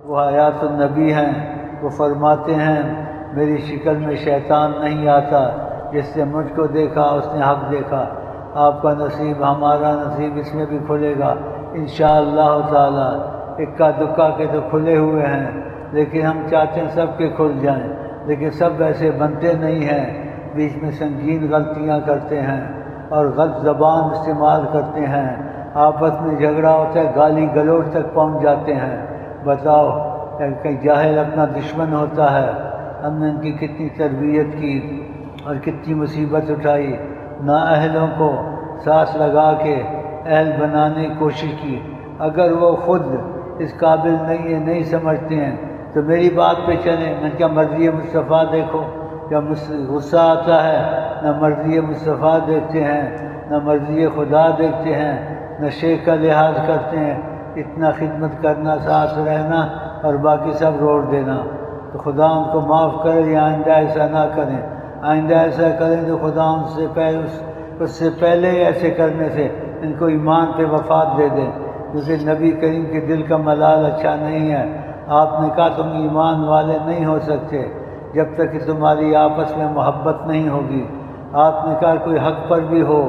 وہ حیات النبی ہیں، وہ فرماتے ہیں میری شکل میں شیطان نہیں آتا، جس نے مجھ کو دیکھا اس نے حق دیکھا۔ آپ کا نصیب ہمارا نصیب اس میں بھی کھلے گا انشاءاللہ تعالی۔ اکا دکا کے تو کھلے ہوئے ہیں، لیکن ہم چاہتے ہیں سب کے کھل جائیں، لیکن سب ایسے بنتے نہیں ہیں، بیچ میں سنگین غلطیاں کرتے ہیں اور غلط زبان استعمال کرتے ہیں، آپس میں جھگڑا ہوتا ہے، گالی گلوچ تک پہنچ جاتے ہیں۔ بتاؤ کہیں جاہل اپنا دشمن ہوتا ہے۔ ہم نے ان کی کتنی تربیت کی اور کتنی مصیبت اٹھائی، نااہلوں کو ساتھ لگا کے اہل بنانے کی کوشش کی۔ اگر وہ خود اس قابل نہیں ہے، نہیں سمجھتے ہیں تو میری بات پہ چلیں۔ میں کیا مرضی مصطفیٰ دیکھو، جب غصہ آتا ہے نہ مرضی مصطفیٰ دیکھتے ہیں نہ مرضی خدا دیکھتے ہیں، نہ شیخ کا لحاظ کرتے ہیں، اتنا خدمت کرنا، ساتھ رہنا اور باقی سب روڑ دینا۔ تو خدا ان کو معاف کرے یا آئندہ ایسا نہ کریں۔ آئندہ ایسا کریں تو خدا اس سے پہلے ایسے کرنے سے ان کو ایمان پہ وفات دے دیں، کیونکہ نبی کریم کے دل کا ملال اچھا نہیں ہے۔ آپ نے کہا تم ایمان والے نہیں ہو سکتے جب تک کہ تمہاری آپس میں محبت نہیں ہوگی۔ آپ نے کہا کوئی حق پر بھی ہو،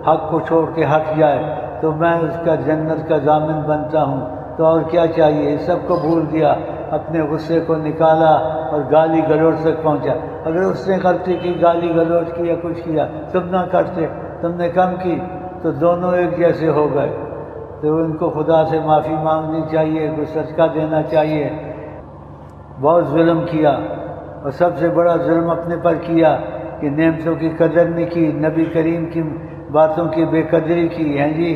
حق کو چھوڑ کے ہٹ جائے تو میں اس کا جنت کا ضامن بنتا ہوں۔ تو اور کیا چاہیے؟ اس سب کو بھول گیا، اپنے غصے کو نکالا اور گالی گلوچ تک پہنچا۔ اگر اس نے غلطی کی، گالی گلوچ کی یا کچھ کیا، تم نہ کرتے، تم نے کم کی، تو دونوں ایک جیسے ہو گئے۔ تو ان کو خدا سے معافی مانگنی چاہیے، کوئی صدقہ دینا چاہیے۔ بہت ظلم کیا، اور سب سے بڑا ظلم اپنے پر کیا کہ نعمتوں کی قدر نہیں کی، نبی کریم کی باتوں کی بے قدری کی ہے جی۔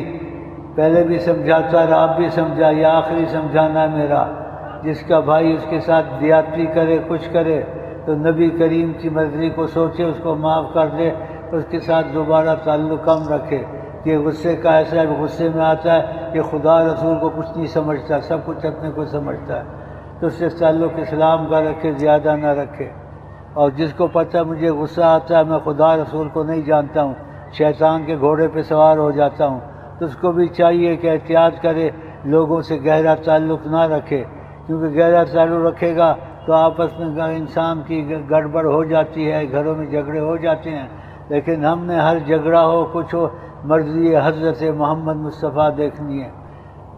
پہلے بھی سمجھاتا رہا، اب بھی سمجھا، یہ آخری سمجھانا ہے میرا۔ جس کا بھائی اس کے ساتھ زیادتی کرے، کچھ کرے، تو نبی کریم کی مرضی کو سوچے، اس کو معاف کر دے، اس کے ساتھ دوبارہ تعلق کم رکھے۔ یہ غصے کا ایسا ہے، غصے میں آتا ہے کہ خدا رسول کو کچھ نہیں سمجھتا، سب کچھ اپنے کو سمجھتا ہے، تو اس سے تعلق اسلام کا رکھے، زیادہ نہ رکھے۔ اور جس کو پتہ مجھے غصہ آتا ہے، میں خدا رسول کو نہیں جانتا ہوں، شیطان کے گھوڑے پہ سوار ہو جاتا ہوں، تو اس کو بھی چاہیے کہ احتیاط کرے، لوگوں سے گہرا تعلق نہ رکھے، کیونکہ گہرا تعلق رکھے گا تو آپس میں انسان کی گڑبڑ ہو جاتی ہے، گھروں میں جھگڑے ہو جاتے ہیں۔ لیکن ہم نے ہر جھگڑا ہو، کچھ ہو، مرضی حضرت محمد مصطفیٰ دیکھنی ہے،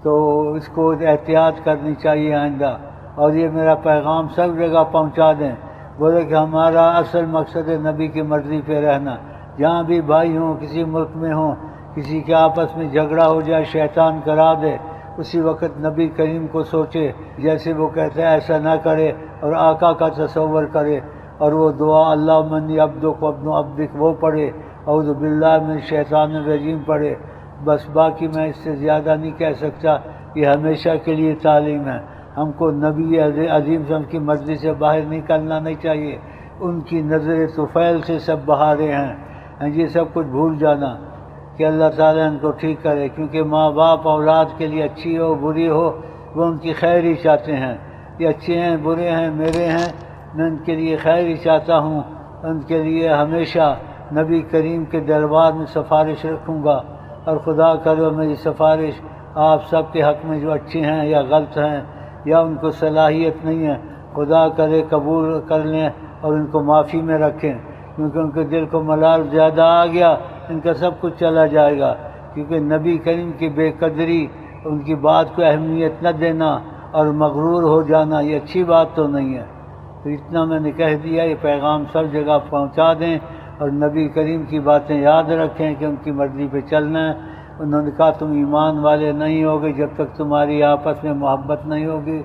تو اس کو احتیاط کرنی چاہیے آئندہ۔ اور یہ میرا پیغام سب جگہ پہنچا دیں، بولے کہ ہمارا اصل مقصد ہے نبی کی مرضی پہ رہنا۔ جہاں بھی بھائی ہوں، کسی ملک میں ہوں، کسی کے آپس میں جھگڑا ہو جائے، شیطان کرا دے، اسی وقت نبی کریم کو سوچے، جیسے وہ کہتے ہیں ایسا نہ کرے، اور آقا کا تصور کرے، اور وہ دعا اللہ منی عبدک وابن عبدک وہ پڑھے، اعوذ باللہ من الشیطان الرجیم پڑھے۔ بس باقی میں اس سے زیادہ نہیں کہہ سکتا، یہ ہمیشہ کے لیے تعلیم ہے۔ ہم کو نبی عظیم کی مرضی سے باہر نکلنا نہیں چاہیے، ان کی نظر طفیل سے سب بہارے ہیں، یہ سب کچھ بھول جانا کہ اللہ تعالیٰ ان کو ٹھیک کرے، کیونکہ ماں باپ اولاد کے لیے اچھی ہو بری ہو، وہ ان کی خیر ہی چاہتے ہیں۔ یہ اچھے ہیں برے ہیں میرے ہیں، میں ان کے لیے خیر ہی چاہتا ہوں، ان کے لیے ہمیشہ نبی کریم کے دربار میں سفارش رکھوں گا، اور خدا کرو میری سفارش آپ سب کے حق میں جو اچھے ہیں یا غلط ہیں یا ان کو صلاحیت نہیں ہے، خدا کرے قبول کر لیں اور ان کو معافی میں رکھیں، کیونکہ ان کے دل کو ملال زیادہ آ گیا، ان کا سب کچھ چلا جائے گا۔ کیونکہ نبی کریم کی بے قدری، ان کی بات کو اہمیت نہ دینا اور مغرور ہو جانا، یہ اچھی بات تو نہیں ہے۔ تو اتنا میں نے کہہ دیا، یہ پیغام سب جگہ پہنچا دیں، اور نبی کریم کی باتیں یاد رکھیں کہ ان کی مرضی پہ چلنا ہے۔ انہوں نے کہا تم ایمان والے نہیں ہوگے جب تک تمہاری آپس میں محبت نہیں ہوگی،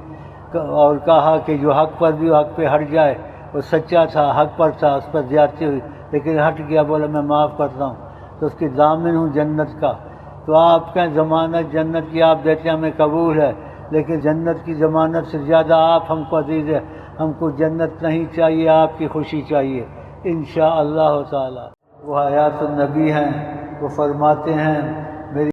اور کہا کہ جو حق پر بھی حق پہ ہٹ جائے، وہ سچا تھا، حق پر تھا، اس پر زیادتی ہوئی لیکن ہٹ گیا، بولا میں معاف کرتا ہوں، تو اس کی ضامن ہوں جنت کا۔ تو آپ کا ضمانت جنت کی آپ دیتے ہیں، ہمیں قبول ہے، لیکن جنت کی ضمانت سے زیادہ آپ ہم کو عزیز ہے، ہم کو جنت نہیں چاہیے، آپ کی خوشی چاہیے انشاءاللہ تعالی۔ وہ حیات النبی ہیں، وہ فرماتے ہیں